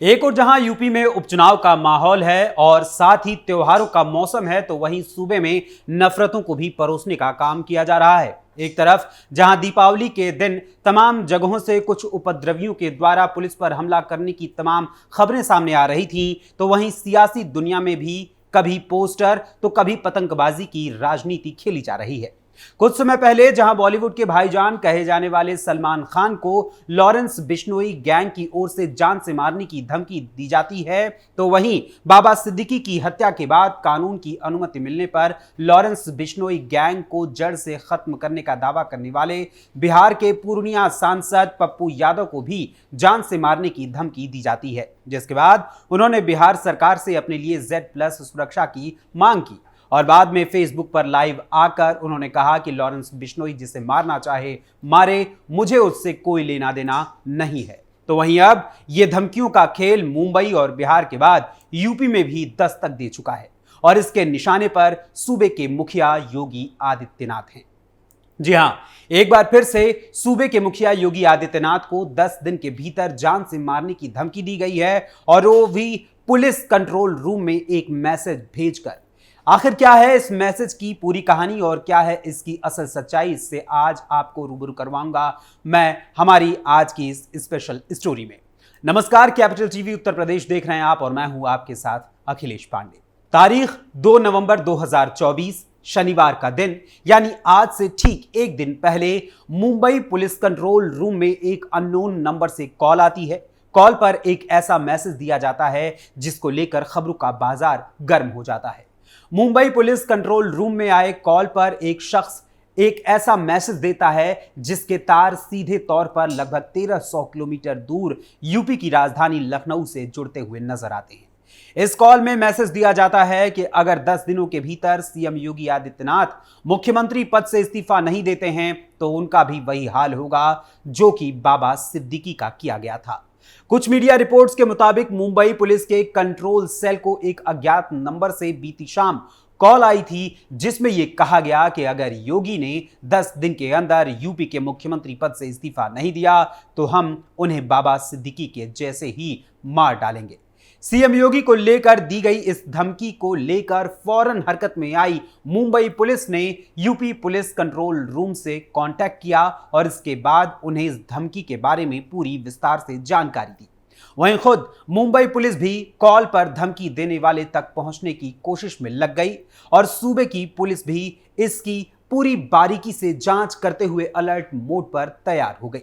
एक और जहां यूपी में उपचुनाव का माहौल है और साथ ही त्योहारों का मौसम है, तो वहीं सूबे में नफरतों को भी परोसने का काम किया जा रहा है। एक तरफ जहां दीपावली के दिन तमाम जगहों से कुछ उपद्रवियों के द्वारा पुलिस पर हमला करने की तमाम खबरें सामने आ रही थी, तो वहीं सियासी दुनिया में भी कभी पोस्टर तो कभी पतंगबाजी की राजनीति खेली जा रही है। कुछ समय पहले जहां बॉलीवुड के भाईजान कहे जाने वाले सलमान खान को लॉरेंस बिश्नोई गैंग की ओर से जान से मारने की धमकी दी जाती है, तो वहीं बाबा सिद्दीकी की हत्या के बाद कानून की अनुमति मिलने पर लॉरेंस बिश्नोई गैंग को जड़ से खत्म करने का दावा करने वाले बिहार के पूर्णिया सांसद पप्पू यादव को भी जान से मारने की धमकी दी जाती है, जिसके बाद उन्होंने बिहार सरकार से अपने लिए Z+ सुरक्षा की मांग की और बाद में फेसबुक पर लाइव आकर उन्होंने कहा कि लॉरेंस बिश्नोई जिसे मारना चाहे मारे, मुझे उससे कोई लेना देना नहीं है। तो वहीं अब यह धमकियों का खेल मुंबई और बिहार के बाद यूपी में भी दस्तक दे चुका है और इसके निशाने पर सूबे के मुखिया योगी आदित्यनाथ हैं। जी हां, एक बार फिर से सूबे के मुखिया योगी आदित्यनाथ को 10 दिन के भीतर जान से मारने की धमकी दी गई है और वो भी पुलिस कंट्रोल रूम में एक मैसेज भेजकर। आखिर क्या है इस मैसेज की पूरी कहानी और क्या है इसकी असल सच्चाई, इससे आज आपको रूबरू करवाऊंगा मैं हमारी आज की इस स्पेशल स्टोरी में। नमस्कार, कैपिटल टीवी उत्तर प्रदेश देख रहे हैं आप और मैं हूं आपके साथ अखिलेश पांडे। तारीख 2 नवंबर 2024 शनिवार का दिन, यानी आज से ठीक एक दिन पहले मुंबई पुलिस कंट्रोल रूम में एक अननोन नंबर से कॉल आती है। कॉल पर एक ऐसा मैसेज दिया जाता है जिसको लेकर खबरों का बाजार गर्म हो जाता है। मुंबई पुलिस कंट्रोल रूम में आए कॉल पर एक शख्स एक ऐसा मैसेज देता है जिसके तार सीधे तौर पर लगभग 1300 किलोमीटर दूर यूपी की राजधानी लखनऊ से जुड़ते हुए नजर आते हैं। इस कॉल में मैसेज दिया जाता है कि अगर 10 दिनों के भीतर सीएम योगी आदित्यनाथ मुख्यमंत्री पद से इस्तीफा नहीं देते हैं तो उनका भी वही हाल होगा जो कि बाबा सिद्दीकी का किया गया था। कुछ मीडिया रिपोर्ट्स के मुताबिक मुंबई पुलिस के कंट्रोल सेल को एक अज्ञात नंबर से बीती शाम कॉल आई थी जिसमें यह कहा गया कि अगर योगी ने 10 दिन के अंदर यूपी के मुख्यमंत्री पद से इस्तीफा नहीं दिया तो हम उन्हें बाबा सिद्दीकी के जैसे ही मार डालेंगे। सीएम योगी को लेकर दी गई इस धमकी को लेकर फौरन हरकत में आई मुंबई पुलिस ने यूपी पुलिस कंट्रोल रूम से कांटेक्ट किया और इसके बाद उन्हें इस धमकी के बारे में पूरी विस्तार से जानकारी दी। वहीं खुद मुंबई पुलिस भी कॉल पर धमकी देने वाले तक पहुंचने की कोशिश में लग गई और सूबे की पुलिस भी इसकी पूरी बारीकी से जांच करते हुए अलर्ट मोड पर तैयार हो गई।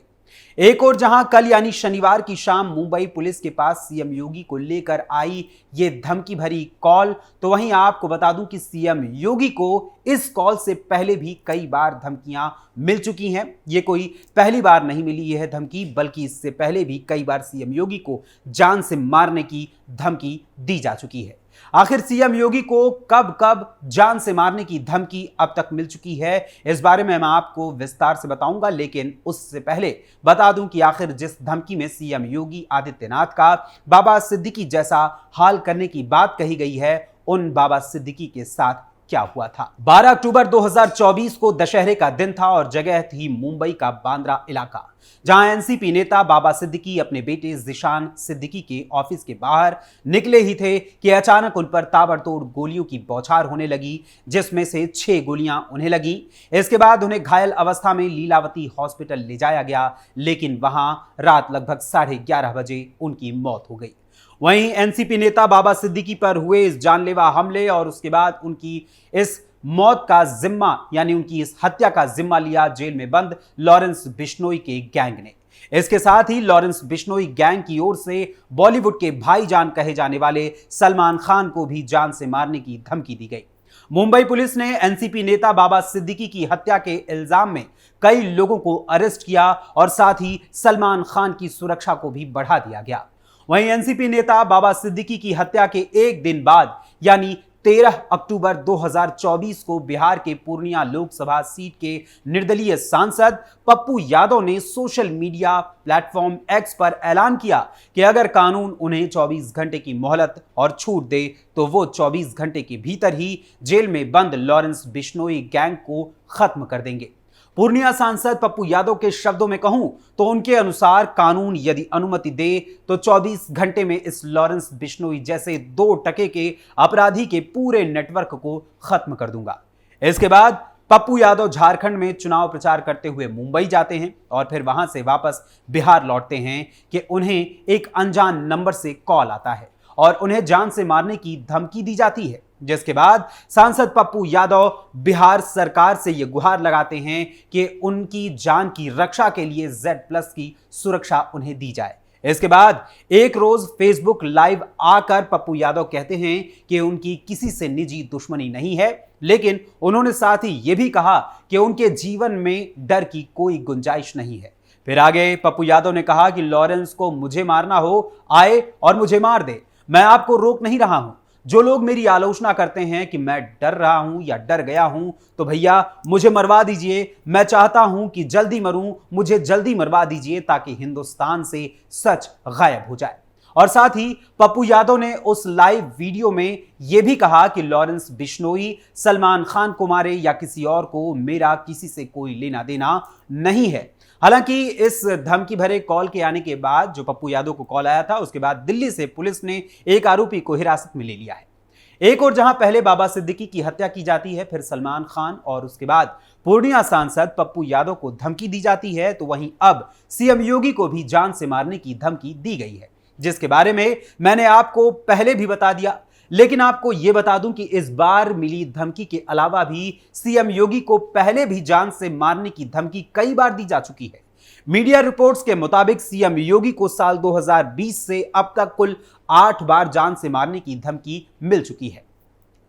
एक और जहां कल यानी शनिवार की शाम मुंबई पुलिस के पास सीएम योगी को लेकर आई ये धमकी भरी कॉल, तो वहीं आपको बता दूं कि सीएम योगी को इस कॉल से पहले भी कई बार धमकियां मिल चुकी हैं। ये कोई पहली बार नहीं मिली यह धमकी, बल्कि इससे पहले भी कई बार सीएम योगी को जान से मारने की धमकी दी जा चुकी है। आखिर सीएम योगी को कब कब जान से मारने की धमकी अब तक मिल चुकी है, इस बारे में मैं आपको विस्तार से बताऊंगा, लेकिन उससे पहले बता दूं कि आखिर जिस धमकी में सीएम योगी आदित्यनाथ का बाबा सिद्दीकी जैसा हाल करने की बात कही गई है, उन बाबा सिद्दीकी के साथ क्या हुआ था। 12 अक्टूबर 2024 को दशहरे का दिन था और जगह थी मुंबई का बांद्रा इलाका, जहां एनसीपी नेता बाबा सिद्दीकी अपने बेटे जिशान सिद्दीकी के ऑफिस के बाहर निकले ही थे कि अचानक उन पर ताबड़तोड़ गोलियों की बौछार होने लगी, जिसमें से 6 गोलियां उन्हें लगी। इसके बाद उन्हें घायल अवस्था में लीलावती हॉस्पिटल ले जाया गया, लेकिन वहां रात लगभग 11:30 बजे उनकी मौत हो गई। वहीं एनसीपी नेता बाबा सिद्दीकी पर हुए इस जानलेवा हमले और उसके बाद उनकी इस मौत का जिम्मा यानी उनकी इस हत्या का जिम्मा लिया जेल में बंद लॉरेंस बिश्नोई के गैंग ने। इसके साथ ही लॉरेंस बिश्नोई गैंग की ओर से बॉलीवुड के भाईजान कहे जाने वाले सलमान खान को भी जान से मारने की धमकी दी गई। मुंबई पुलिस ने एनसीपी नेता बाबा सिद्दीकी की हत्या के इल्जाम में कई लोगों को अरेस्ट किया और साथ ही सलमान खान की सुरक्षा को भी बढ़ा दिया गया। वहीं एनसीपी नेता बाबा सिद्दीकी की हत्या के एक दिन बाद यानी 13 अक्टूबर 2024 को बिहार के पूर्णिया लोकसभा सीट के निर्दलीय सांसद पप्पू यादव ने सोशल मीडिया प्लेटफॉर्म एक्स पर ऐलान किया कि अगर कानून उन्हें 24 घंटे की मोहलत और छूट दे तो वो 24 घंटे के भीतर ही जेल में बंद लॉरेंस बिश्नोई गैंग को खत्म कर देंगे। पूर्णिया सांसद पप्पू यादव के शब्दों में कहूं तो उनके अनुसार कानून यदि अनुमति दे तो 24 घंटे में इस लॉरेंस बिश्नोई जैसे 2 टके के अपराधी के पूरे नेटवर्क को खत्म कर दूंगा। इसके बाद पप्पू यादव झारखंड में चुनाव प्रचार करते हुए मुंबई जाते हैं और फिर वहां से वापस बिहार लौटते हैं कि उन्हें एक अनजान नंबर से कॉल आता है और उन्हें जान से मारने की धमकी दी जाती है, जिसके बाद सांसद पप्पू यादव बिहार सरकार से यह गुहार लगाते हैं कि उनकी जान की रक्षा के लिए Z+ की सुरक्षा उन्हें दी जाए। इसके बाद एक रोज फेसबुक लाइव आकर पप्पू यादव कहते हैं कि उनकी किसी से निजी दुश्मनी नहीं है, लेकिन उन्होंने साथ ही यह भी कहा कि उनके जीवन में डर की कोई गुंजाइश नहीं है। फिर आगे पप्पू यादव ने कहा कि लॉरेंस को मुझे मारना हो आए और मुझे मार दे, मैं आपको रोक नहीं रहा हूं। जो लोग मेरी आलोचना करते हैं कि मैं डर रहा हूं या डर गया हूं, तो भैया मुझे मरवा दीजिए। मैं चाहता हूं कि जल्दी मरूं, मुझे जल्दी मरवा दीजिए ताकि हिंदुस्तान से सच गायब हो जाए। और साथ ही पप्पू यादव ने उस लाइव वीडियो में यह भी कहा कि लॉरेंस बिश्नोई सलमान खान को मारे या किसी और को, मेरा किसी से कोई लेना देना नहीं है। हालांकि इस धमकी भरे कॉल के आने के बाद, जो पप्पू यादव को कॉल आया था, उसके बाद दिल्ली से पुलिस ने एक आरोपी को हिरासत में ले लिया है। एक और जहां पहले बाबा सिद्दीकी की हत्या की जाती है, फिर सलमान खान और उसके बाद पूर्णिया सांसद पप्पू यादव को धमकी दी जाती है, तो वहीं अब सीएम योगी को भी जान से मारने की धमकी दी गई है, जिसके बारे में मैंने आपको पहले भी बता दिया। लेकिन आपको यह बता दूं कि इस बार मिली धमकी के अलावा भी सीएम योगी को पहले भी जान से मारने की धमकी कई बार दी जा चुकी है। मीडिया रिपोर्ट्स के मुताबिक सीएम योगी को साल 2020 से अब तक कुल 8 बार जान से मारने की धमकी मिल चुकी है।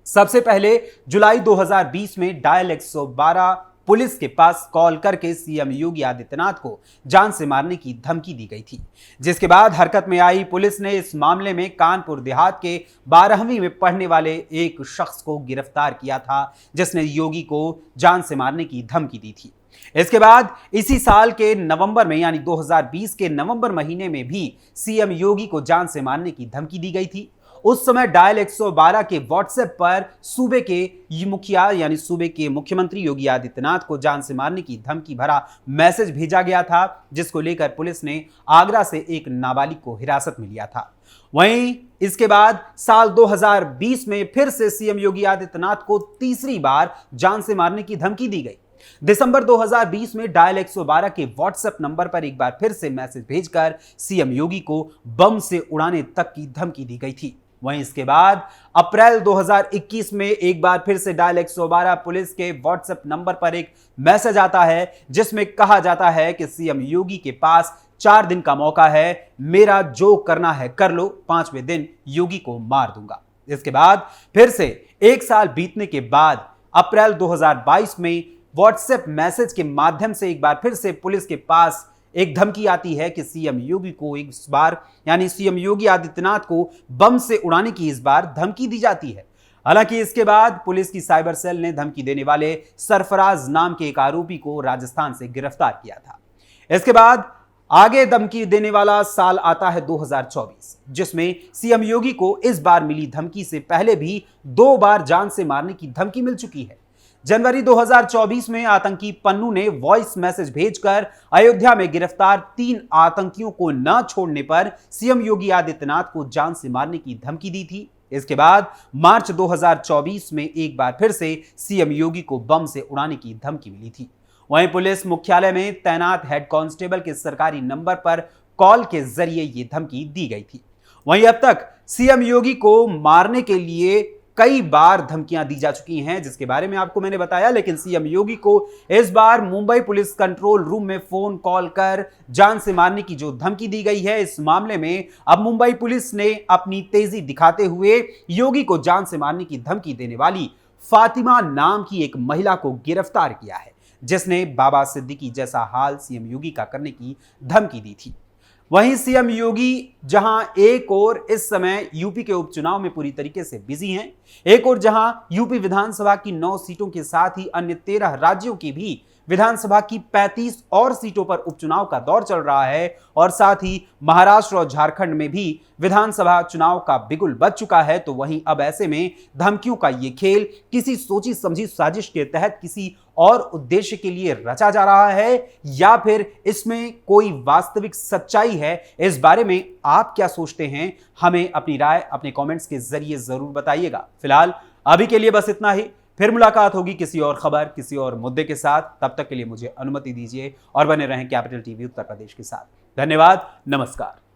सबसे पहले जुलाई 2020 में डायल 112 पुलिस के पास कॉल करके सीएम योगी आदित्यनाथ को जान से मारने की धमकी दी गई थी, जिसके बाद हरकत में आई पुलिस ने इस मामले में कानपुर देहात के 12वीं में पढ़ने वाले एक शख्स को गिरफ्तार किया था, जिसने योगी को जान से मारने की धमकी दी थी। इसके बाद इसी साल के नवंबर में, यानी 2020 के नवंबर महीने में भी सीएम योगी को जान से मारने की धमकी दी गई थी। उस समय डायल 112 के व्हाट्सएप पर सूबे के मुखिया यानी सूबे के मुख्यमंत्री योगी आदित्यनाथ को जान से मारने की धमकी भरा मैसेज भेजा गया था, जिसको लेकर पुलिस ने आगरा से एक नाबालिग को हिरासत में लिया था। वहीं इसके बाद साल 2020 में फिर से सीएम योगी आदित्यनाथ को तीसरी बार जान से मारने की धमकी दी गई। दिसंबर 2020 में डायल 112 के व्हाट्सएप नंबर पर एक बार फिर से मैसेज भेजकर सीएम योगी को बम से उड़ाने तक की धमकी दी गई थी। वहीं इसके बाद अप्रैल 2021 में एक बार फिर से डायल 112 पुलिस के व्हाट्सएप नंबर पर एक मैसेज आता है, जिसमें कहा जाता है कि सीएम योगी के पास 4 दिन का मौका है, मेरा जो करना है कर लो, 5वें दिन योगी को मार दूंगा। इसके बाद फिर से 1 साल बीतने के बाद अप्रैल 2022 में व्हाट्सएप मैसेज के माध्यम से एक बार फिर से पुलिस के पास एक धमकी आती है कि सीएम योगी को इस बार, यानी सीएम योगी आदित्यनाथ को बम से उड़ाने की इस बार धमकी दी जाती है। हालांकि इसके बाद पुलिस की साइबर सेल ने धमकी देने वाले सरफराज नाम के एक आरोपी को राजस्थान से गिरफ्तार किया था। इसके बाद आगे धमकी देने वाला साल आता है 2024, जिसमें सीएम योगी को इस बार मिली धमकी से पहले भी 2 बार जान से मारने की धमकी मिल चुकी है। जनवरी 2024 में आतंकी पन्नू ने वॉइस मैसेज भेजकर अयोध्या में गिरफ्तार 3 आतंकियों को न छोड़ने पर सीएम योगी आदित्यनाथ को जान से मारने की धमकी दी थी। इसके बाद मार्च 2024 में एक बार फिर से सीएम योगी को बम से उड़ाने की धमकी मिली थी। वहीं पुलिस मुख्यालय में तैनात हेड कांस्टेबल के सरकारी नंबर पर कॉल के जरिए यह धमकी दी गई थी। वहीं अब तक सीएम योगी को मारने के लिए कई बार धमकियां दी जा चुकी हैं, जिसके बारे में आपको मैंने बताया। लेकिन सीएम योगी को इस बार मुंबई पुलिस कंट्रोल रूम में फोन कॉल कर जान से मारने की जो धमकी दी गई है, इस मामले में अब मुंबई पुलिस ने अपनी तेजी दिखाते हुए योगी को जान से मारने की धमकी देने वाली फातिमा नाम की एक महिला को गिरफ्तार किया है, जिसने बाबा सिद्दीकी जैसा हाल सीएम योगी का करने की धमकी दी थी। वहीं सीएम योगी जहां एक और इस समय यूपी के उपचुनाव में पूरी तरीके से बिजी हैं, एक और जहां यूपी विधानसभा की 9 सीटों के साथ ही अन्य 13 राज्यों की भी विधानसभा की 35 और सीटों पर उपचुनाव का दौर चल रहा है और साथ ही महाराष्ट्र और झारखंड में भी विधानसभा चुनाव का बिगुल बज चुका है, तो वहीं अब ऐसे में धमकियों का ये खेल किसी सोची समझी साजिश के तहत किसी और उद्देश्य के लिए रचा जा रहा है या फिर इसमें कोई वास्तविक सच्चाई है? इस बारे में आप क्या सोचते हैं? हमें अपनी राय अपने कमेंट्स के जरिए जरूर बताइएगा। फिलहाल अभी के लिए बस इतना ही। फिर मुलाकात होगी किसी और खबर, किसी और मुद्दे के साथ। तब तक के लिए मुझे अनुमति दीजिए और बने रहें कैपिटल टीवी उत्तर प्रदेश के साथ। धन्यवाद, नमस्कार।